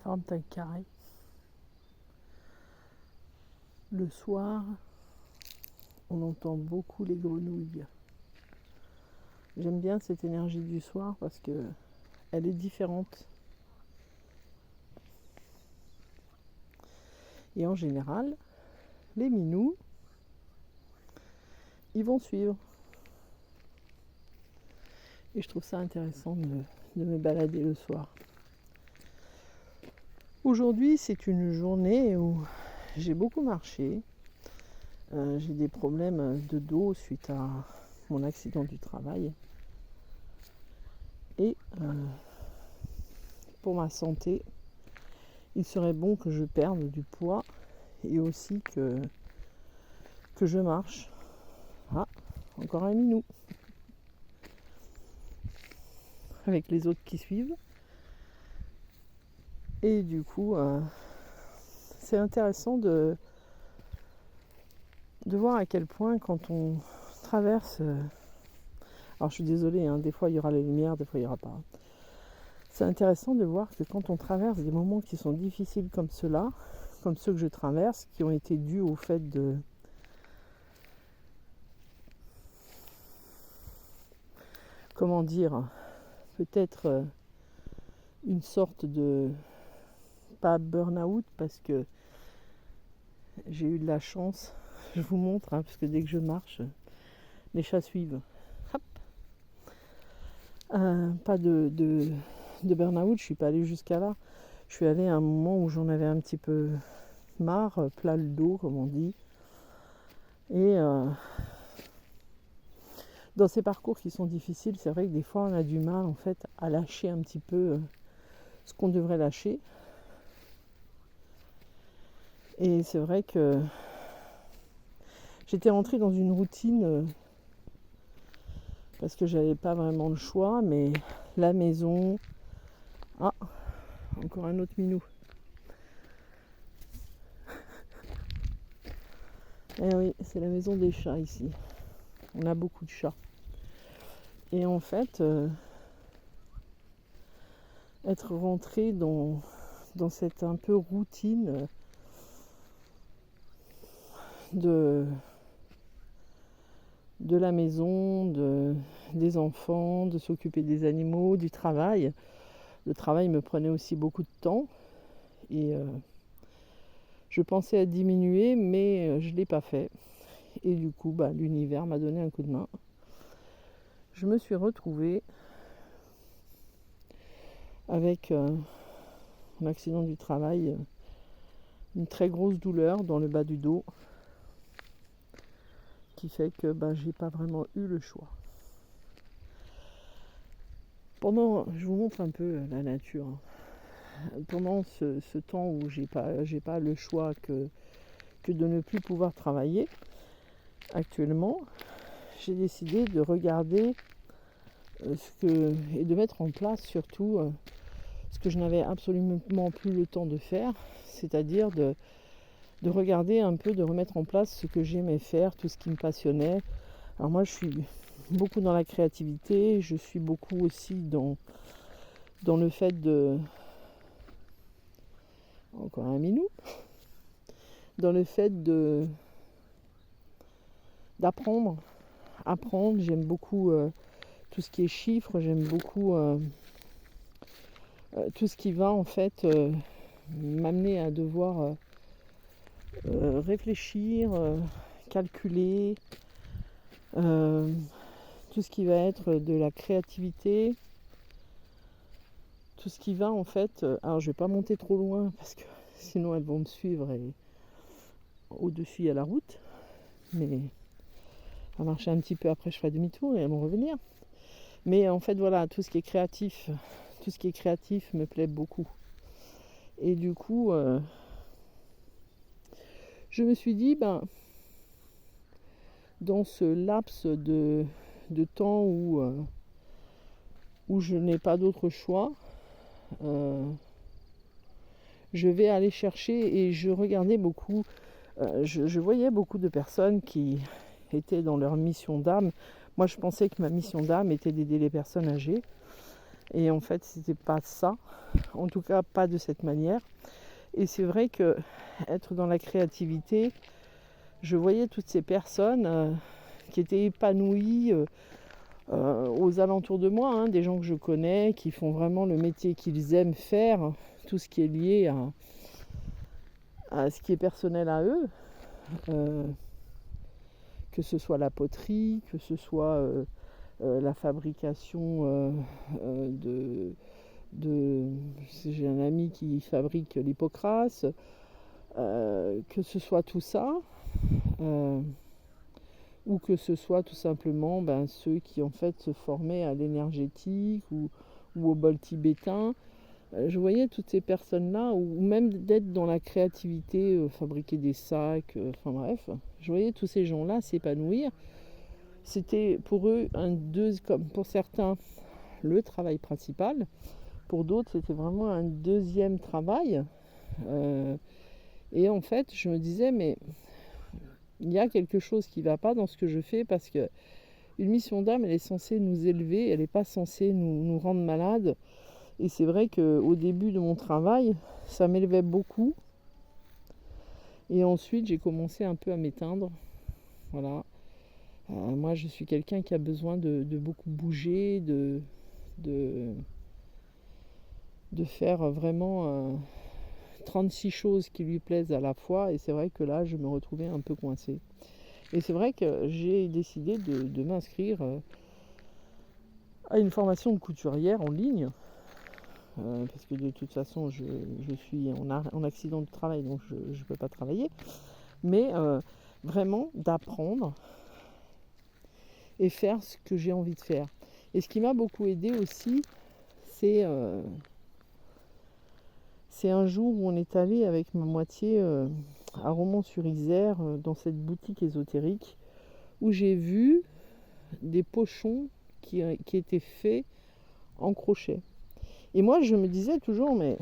40 mètres carrés. Le soir, on entend beaucoup les grenouilles. J'aime bien cette énergie du soir parce que elle est différente. Et en général, les minous, ils vont suivre. Et je trouve ça intéressant de me balader le soir. Aujourd'hui, c'est une journée où j'ai beaucoup marché. J'ai des problèmes de dos suite à mon accident du travail. Et pour ma santé, il serait bon que je perde du poids et aussi que je marche. Ah, encore un minou. Avec les autres qui suivent. Et du coup, c'est intéressant de voir à quel point quand on traverse... alors je suis désolée, hein, des fois il y aura la lumière, des fois il n'y aura pas. C'est intéressant de voir que quand on traverse des moments qui sont difficiles comme ceux-là, comme ceux que je traverse, qui ont été dus au fait de... comment dire, peut-être une sorte de... pas burn-out, parce que j'ai eu de la chance. Je vous montre, hein, parce que dès que je marche, les chats suivent. Hop. Pas de burn-out, je suis pas allée jusqu'à là. Je suis allée à un moment où j'en avais un petit peu marre, plat le dos, comme on dit. Et dans ces parcours qui sont difficiles, c'est vrai que des fois on a du mal en fait à lâcher un petit peu ce qu'on devrait lâcher. Et c'est vrai que j'étais rentrée dans une routine parce que j'avais pas vraiment le choix, mais la maison... Ah, encore un autre minou. Eh oui, c'est la maison des chats ici. On a beaucoup de chats. Et en fait, être rentrée dans cette un peu routine de la maison, des enfants, de s'occuper des animaux, du travail. Le travail me prenait aussi beaucoup de temps et je pensais à diminuer, mais je ne l'ai pas fait. Et du coup, l'univers m'a donné un coup de main. Je me suis retrouvée avec un accident du travail, une très grosse douleur dans le bas du dos, qui fait que j'ai pas vraiment eu le choix. Je vous montre un peu la nature. Pendant ce temps où j'ai pas le choix que de ne plus pouvoir travailler, actuellement, j'ai décidé de regarder et de mettre en place surtout ce que je n'avais absolument plus le temps de faire, c'est-à-dire de regarder un peu, de remettre en place ce que j'aimais faire, tout ce qui me passionnait. Alors moi je suis beaucoup dans la créativité, je suis beaucoup aussi dans le fait de... Encore un minou. Dans le fait d'apprendre. J'aime beaucoup tout ce qui est chiffres, j'aime beaucoup tout ce qui va en fait m'amener à devoir réfléchir, calculer, tout ce qui va être de la créativité, tout ce qui va en fait... alors je vais pas monter trop loin parce que sinon elles vont me suivre et au-dessus il y a la route, mais on va marcher un petit peu, après je ferai demi-tour et elles vont revenir. Mais en fait voilà, tout ce qui est créatif me plaît beaucoup. Et du coup je me suis dit dans ce laps de temps où je n'ai pas d'autre choix, je vais aller chercher, et je regardais beaucoup, je voyais beaucoup de personnes qui étaient dans leur mission d'âme. Moi je pensais que ma mission d'âme était d'aider les personnes âgées, Et en fait, c'était pas ça, en tout cas pas de cette manière. Et c'est vrai que être dans la créativité, je voyais toutes ces personnes qui étaient épanouies aux alentours de moi, des gens que je connais, qui font vraiment le métier qu'ils aiment faire, tout ce qui est lié à ce qui est personnel à eux, que ce soit la poterie, que ce soit la fabrication j'ai un ami qui fabrique l'hypocrase, que ce soit tout ça, ou que ce soit tout simplement ceux qui en fait se formaient à l'énergétique ou au bol tibétain. Je voyais toutes ces personnes-là, ou même d'être dans la créativité, fabriquer des sacs, enfin bref, je voyais tous ces gens-là s'épanouir. C'était pour eux comme pour certains, le travail principal. Pour d'autres, c'était vraiment un deuxième travail. Et en fait, je me disais, mais il y a quelque chose qui ne va pas dans ce que je fais, parce que une mission d'âme, elle est censée nous élever, elle n'est pas censée nous rendre malades. Et c'est vrai qu'au début de mon travail, ça m'élevait beaucoup. Et ensuite, j'ai commencé un peu à m'éteindre. Voilà. Moi, je suis quelqu'un qui a besoin de beaucoup bouger, de faire vraiment 36 choses qui lui plaisent à la fois. Et c'est vrai que là, je me retrouvais un peu coincée. Et c'est vrai que j'ai décidé de m'inscrire à une formation de couturière en ligne. Parce que de toute façon, je suis en accident de travail, donc je ne peux pas travailler. Mais vraiment d'apprendre et faire ce que j'ai envie de faire. Et ce qui m'a beaucoup aidé aussi, c'est un jour où on est allé avec ma moitié à Romans-sur-Isère, dans cette boutique ésotérique, où j'ai vu des pochons qui étaient faits en crochet. Et moi, je me disais toujours, mais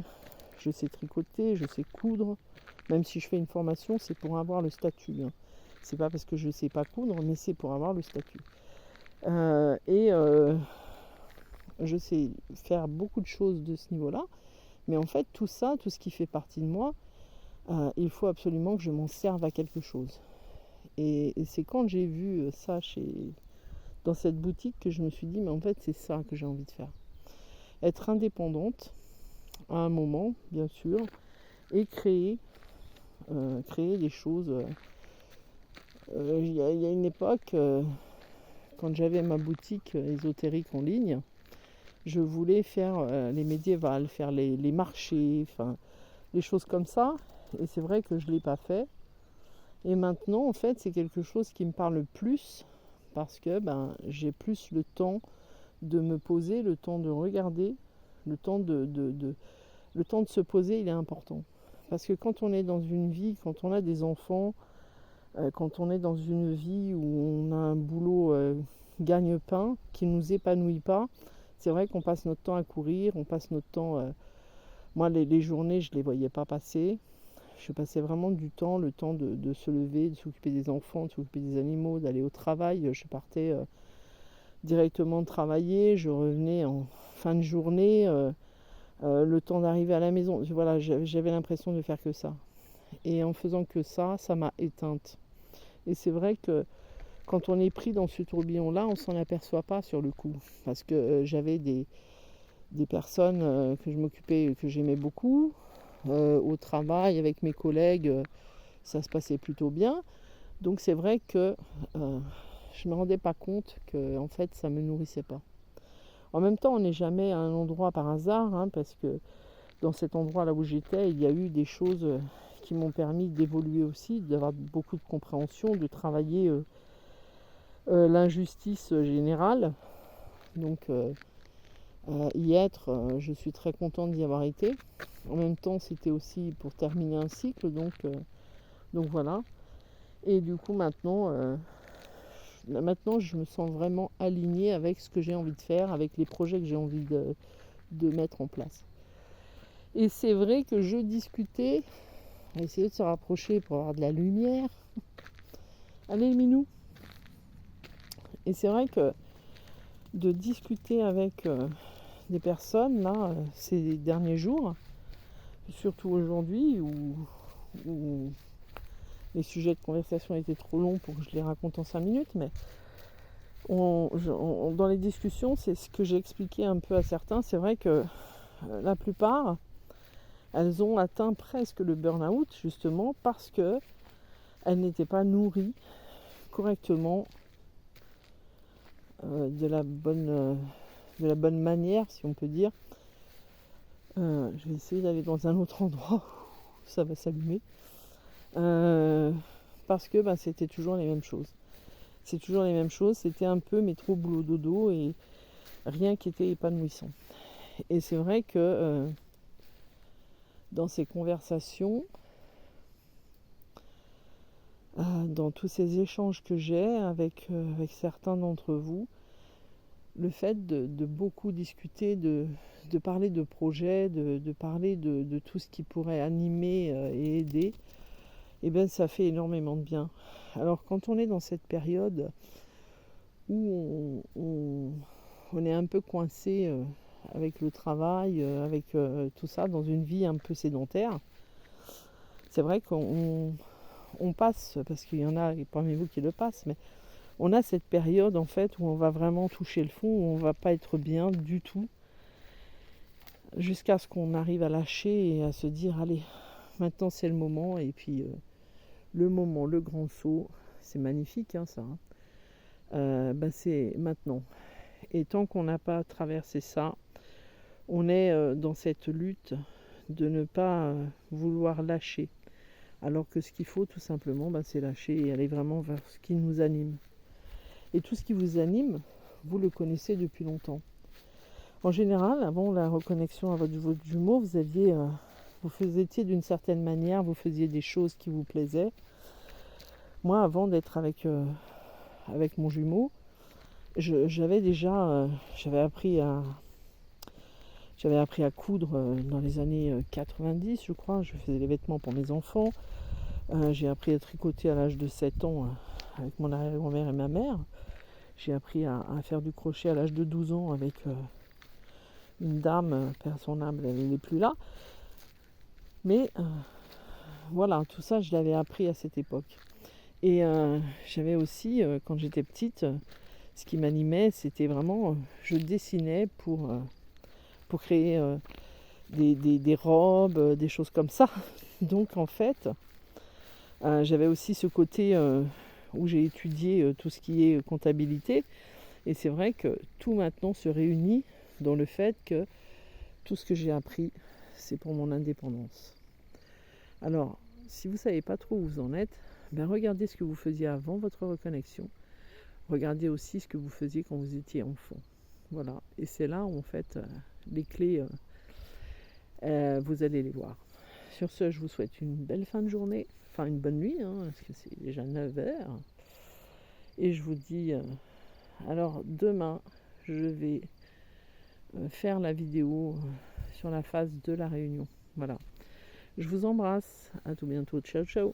je sais tricoter, je sais coudre. Même si je fais une formation, c'est pour avoir le statut. C'est pas parce que je ne sais pas coudre, mais c'est pour avoir le statut. Je sais faire beaucoup de choses de ce niveau-là. Mais en fait, tout ça, tout ce qui fait partie de moi, il faut absolument que je m'en serve à quelque chose. Et c'est quand j'ai vu ça dans cette boutique que je me suis dit, mais en fait, c'est ça que j'ai envie de faire. Être indépendante à un moment, bien sûr, et créer des choses. Il y a une époque, quand j'avais ma boutique ésotérique en ligne, je voulais faire les médiévales, faire les marchés, enfin, les choses comme ça. Et c'est vrai que je ne l'ai pas fait. Et maintenant, en fait, c'est quelque chose qui me parle plus, parce que j'ai plus le temps de me poser, le temps de regarder, le temps le temps de se poser, il est important. Parce que quand on est dans une vie, quand on a des enfants, quand on est dans une vie où on a un boulot gagne-pain qui ne nous épanouit pas, c'est vrai qu'on passe notre temps à courir, on passe notre temps... moi, les journées, je ne les voyais pas passer. Je passais vraiment du temps, le temps de se lever, de s'occuper des enfants, de s'occuper des animaux, d'aller au travail. Je partais directement travailler, je revenais en fin de journée, le temps d'arriver à la maison. Voilà, j'avais l'impression de faire que ça. Et en faisant que ça m'a éteinte. Et c'est vrai que quand on est pris dans ce tourbillon-là, on ne s'en aperçoit pas sur le coup. Parce que j'avais des personnes que je m'occupais, que j'aimais beaucoup. Au travail, avec mes collègues, ça se passait plutôt bien. Donc c'est vrai que je ne me rendais pas compte que en fait, ça ne me nourrissait pas. En même temps, on n'est jamais à un endroit par hasard, parce que dans cet endroit-là où j'étais, il y a eu des choses qui m'ont permis d'évoluer aussi, d'avoir beaucoup de compréhension, de travailler l'injustice générale. Donc y être, je suis très contente d'y avoir été. En même temps, c'était aussi pour terminer un cycle, donc voilà. Et du coup, maintenant, je me sens vraiment alignée avec ce que j'ai envie de faire, avec les projets que j'ai envie de mettre en place. Et c'est vrai que je discutais, on va essayer de se rapprocher pour avoir de la lumière. Allez, les minous. Et c'est vrai que de discuter avec des personnes là ces derniers jours, surtout aujourd'hui où les sujets de conversation étaient trop longs pour que je les raconte en 5 minutes, mais dans les discussions, c'est ce que j'ai expliqué un peu à certains. C'est vrai que la plupart, elles ont atteint presque le burn-out, justement parce qu'elles n'étaient pas nourries correctement de la bonne manière, si on peut dire. Je vais essayer d'aller dans un autre endroit où ça va s'allumer. Parce que c'était toujours les mêmes choses. C'est toujours les mêmes choses, c'était un peu métro boulot dodo et rien qui était épanouissant. Et c'est vrai que dans ces conversations, dans tous ces échanges que j'ai avec certains d'entre vous, le fait de beaucoup discuter, de parler de projets, de parler de tout ce qui pourrait animer et aider, ça fait énormément de bien. Alors quand on est dans cette période où on est un peu coincé avec le travail, avec tout ça, dans une vie un peu sédentaire, c'est vrai qu'on passe, parce qu'il y en a parmi vous qui le passent, mais on a cette période en fait où on va vraiment toucher le fond, où on va pas être bien du tout, jusqu'à ce qu'on arrive à lâcher et à se dire allez, maintenant c'est le moment, et puis le moment, le grand saut, c'est magnifique ça, c'est maintenant. Et tant qu'on n'a pas traversé ça, on est dans cette lutte de ne pas vouloir lâcher. Alors que ce qu'il faut tout simplement, c'est lâcher et aller vraiment vers ce qui nous anime. Et tout ce qui vous anime, vous le connaissez depuis longtemps. En général, avant la reconnexion à votre jumeau, vous étiez d'une certaine manière, vous faisiez des choses qui vous plaisaient. Moi, avant d'être avec mon jumeau, j'avais appris à coudre dans les années 90, je crois. Je faisais des vêtements pour mes enfants. J'ai appris à tricoter à l'âge de 7 ans avec mon arrière-grand-mère et ma mère. J'ai appris à faire du crochet à l'âge de 12 ans avec une dame, père son âme, elle n'est plus là. Mais voilà, tout ça, je l'avais appris à cette époque. Et j'avais aussi, quand j'étais petite, ce qui m'animait, c'était vraiment, je dessinais pour créer des robes, des choses comme ça. Donc en fait, j'avais aussi ce côté où j'ai étudié tout ce qui est comptabilité. Et c'est vrai que tout maintenant se réunit dans le fait que tout ce que j'ai appris, c'est pour mon indépendance. Alors, si vous ne savez pas trop où vous en êtes, regardez ce que vous faisiez avant votre reconnexion. Regardez aussi ce que vous faisiez quand vous étiez enfant. Voilà. Et c'est là où, en fait, les clés, vous allez les voir. Sur ce, je vous souhaite une belle fin de journée. Enfin, une bonne nuit, parce que c'est déjà 9h. Et je vous dis... alors, demain, je vais faire la vidéo sur la phase de la réunion. Voilà. Je vous embrasse. À tout bientôt. Ciao, ciao.